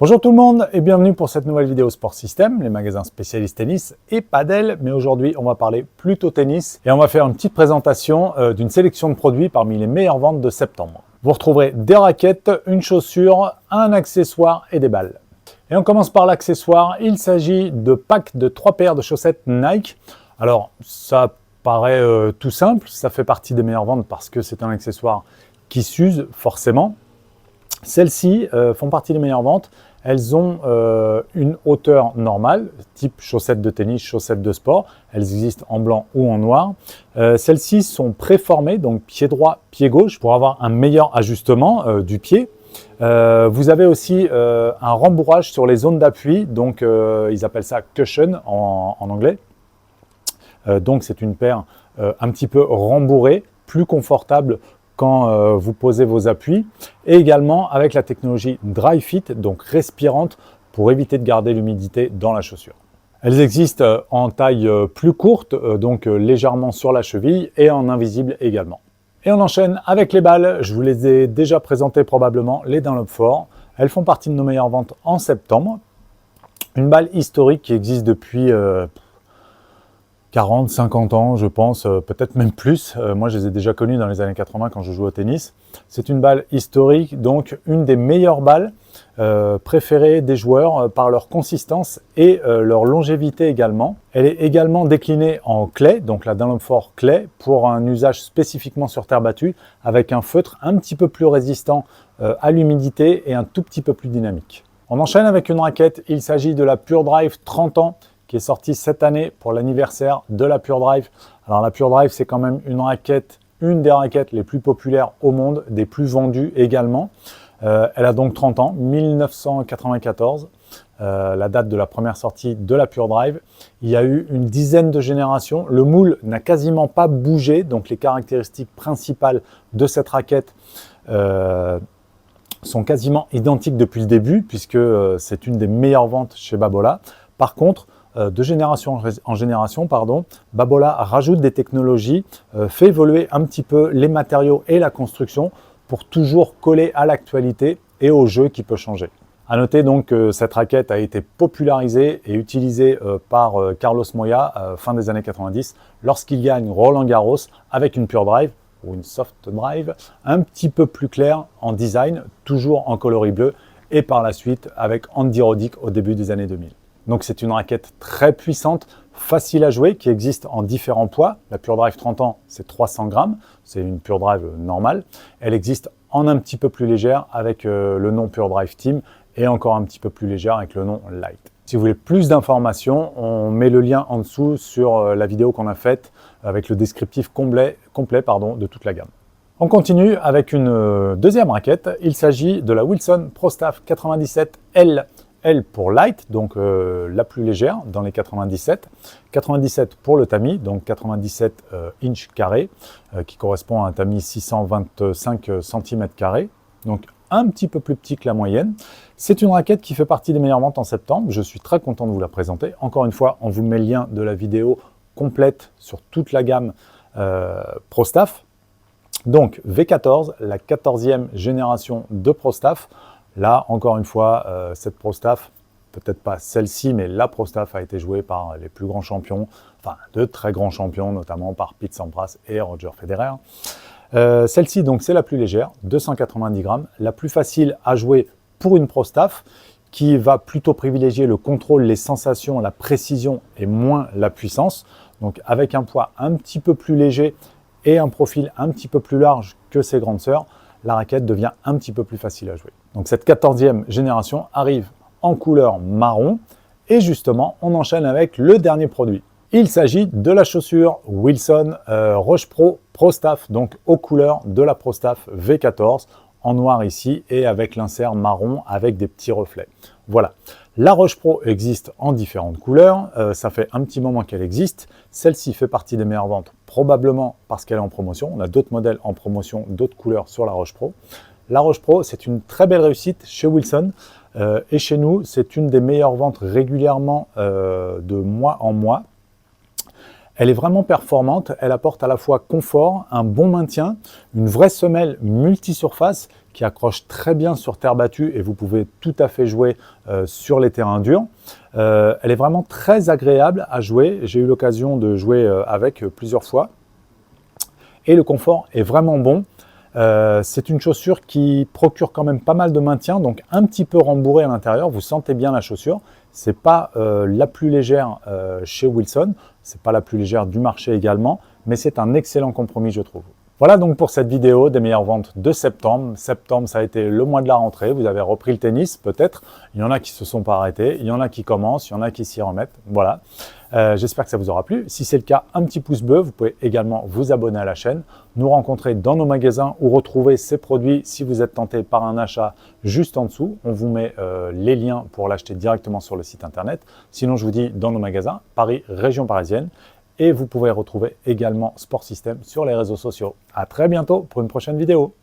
Bonjour tout le monde et bienvenue pour cette nouvelle vidéo Sport System, les magasins spécialistes tennis et padel. Mais aujourd'hui, on va parler plutôt tennis et on va faire une petite présentation d'une sélection de produits parmi les meilleures ventes de septembre. Vous retrouverez des raquettes, une chaussure, un accessoire et des balles. Et on commence par l'accessoire. Il s'agit de packs de 3 paires de chaussettes Nike. Alors, ça paraît tout simple, ça fait partie des meilleures ventes parce que c'est un accessoire qui s'use forcément. Celles-ci font partie des meilleures ventes. Elles ont une hauteur normale, type chaussettes de tennis, chaussettes de sport. Elles existent en blanc ou en noir. Celles-ci sont préformées, donc pied droit, pied gauche, pour avoir un meilleur ajustement du pied. Vous avez aussi un rembourrage sur les zones d'appui, donc ils appellent ça cushion en anglais. Donc c'est une paire un petit peu rembourrée, plus confortable quand vous posez vos appuis, et également avec la technologie Dry Fit, donc respirante, pour éviter de garder l'humidité dans la chaussure. Elles existent en taille plus courte, donc légèrement sur la cheville, et en invisible également. Et on enchaîne avec les balles. Je vous les ai déjà présentées probablement, les Dunlop-Ford. Elles font partie de nos meilleures ventes en septembre. Une balle historique qui existe depuis 40, 50 ans, je pense, peut-être même plus. Moi, je les ai déjà connues dans les années 80 quand je jouais au tennis. C'est une balle historique, donc une des meilleures balles préférées des joueurs par leur consistance et leur longévité également. Elle est également déclinée en clay, donc la Dunlop-Ford clay, pour un usage spécifiquement sur terre battue, avec un feutre un petit peu plus résistant à l'humidité et un tout petit peu plus dynamique. On enchaîne avec une raquette. Il s'agit de la Pure Drive 30 ans, qui est sortie cette année pour l'anniversaire de la Pure Drive. Alors la Pure Drive, c'est quand même une des raquettes les plus populaires au monde, des plus vendues également. Elle a donc 30 ans, 1994, la date de la première sortie de la Pure Drive. Il y a eu une dizaine de générations. Le moule n'a quasiment pas bougé, donc les caractéristiques principales de cette raquette sont quasiment identiques depuis le début, puisque c'est une des meilleures ventes chez Babolat. Par contre, de génération en génération, Babolat rajoute des technologies, fait évoluer un petit peu les matériaux et la construction pour toujours coller à l'actualité et au jeu qui peut changer. À noter donc que cette raquette a été popularisée et utilisée par Carlos Moya fin des années 90 lorsqu'il gagne Roland Garros avec une Pure Drive ou une Soft Drive un petit peu plus claire en design, toujours en coloris bleu, et par la suite avec Andy Roddick au début des années 2000. Donc c'est une raquette très puissante, facile à jouer, qui existe en différents poids. La Pure Drive 30 ans, c'est 300 grammes, c'est une Pure Drive normale. Elle existe en un petit peu plus légère avec le nom Pure Drive Team et encore un petit peu plus légère avec le nom Light. Si vous voulez plus d'informations, on met le lien en dessous sur la vidéo qu'on a faite avec le descriptif complet de toute la gamme. On continue avec une deuxième raquette. Il s'agit de la Wilson Pro Staff 97L. L pour light, donc la plus légère dans les 97. 97 pour le tamis, donc 97 inches carrés, qui correspond à un tamis 625 cm carrés, donc un petit peu plus petit que la moyenne. C'est une raquette qui fait partie des meilleures ventes en septembre. Je suis très content de vous la présenter. Encore une fois, on vous met le lien de la vidéo complète sur toute la gamme Pro Staff. Donc V14, la 14e génération de Pro Staff. Là, encore une fois, cette Pro Staff, peut-être pas celle-ci, mais la Pro Staff a été jouée par les plus grands champions, enfin de très grands champions, notamment par Pete Sampras et Roger Federer. Celle-ci, donc, c'est la plus légère, 290 grammes, la plus facile à jouer pour une Pro Staff, qui va plutôt privilégier le contrôle, les sensations, la précision et moins la puissance. Donc, avec un poids un petit peu plus léger et un profil un petit peu plus large que ses grandes sœurs, la raquette devient un petit peu plus facile à jouer. Donc cette 14e génération arrive en couleur marron et justement on enchaîne avec le dernier produit. Il s'agit de la chaussure Wilson Roche Pro Pro Staff, donc aux couleurs de la Pro Staff V14, en noir ici et avec l'insert marron avec des petits reflets. Voilà, la Roche Pro existe en différentes couleurs, ça fait un petit moment qu'elle existe. Celle-ci fait partie des meilleures ventes, probablement parce qu'elle est en promotion. On a d'autres modèles en promotion, d'autres couleurs sur la Roche Pro. La Roche Pro, c'est une très belle réussite chez Wilson et chez nous, c'est une des meilleures ventes régulièrement de mois en mois. Elle est vraiment performante, elle apporte à la fois confort, un bon maintien, une vraie semelle multisurface qui accroche très bien sur terre battue et vous pouvez tout à fait jouer sur les terrains durs. Elle est vraiment très agréable à jouer. J'ai eu l'occasion de jouer avec plusieurs fois. Et le confort est vraiment bon. C'est une chaussure qui procure quand même pas mal de maintien, donc un petit peu rembourrée à l'intérieur. Vous sentez bien la chaussure. C'est pas la plus légère chez Wilson, c'est pas la plus légère du marché également, mais c'est un excellent compromis, je trouve. Voilà donc pour cette vidéo des meilleures ventes de septembre. Septembre, ça a été le mois de la rentrée. Vous avez repris le tennis, peut-être. Il y en a qui se sont pas arrêtés, il y en a qui commencent, il y en a qui s'y remettent. Voilà. J'espère que ça vous aura plu. Si c'est le cas, un petit pouce bleu. Vous pouvez également vous abonner à la chaîne, nous rencontrer dans nos magasins ou retrouver ces produits si vous êtes tenté par un achat juste en dessous. On vous met les liens pour l'acheter directement sur le site internet. Sinon, je vous dis dans nos magasins, Paris, région parisienne. Et vous pouvez retrouver également Sport System sur les réseaux sociaux. À très bientôt pour une prochaine vidéo.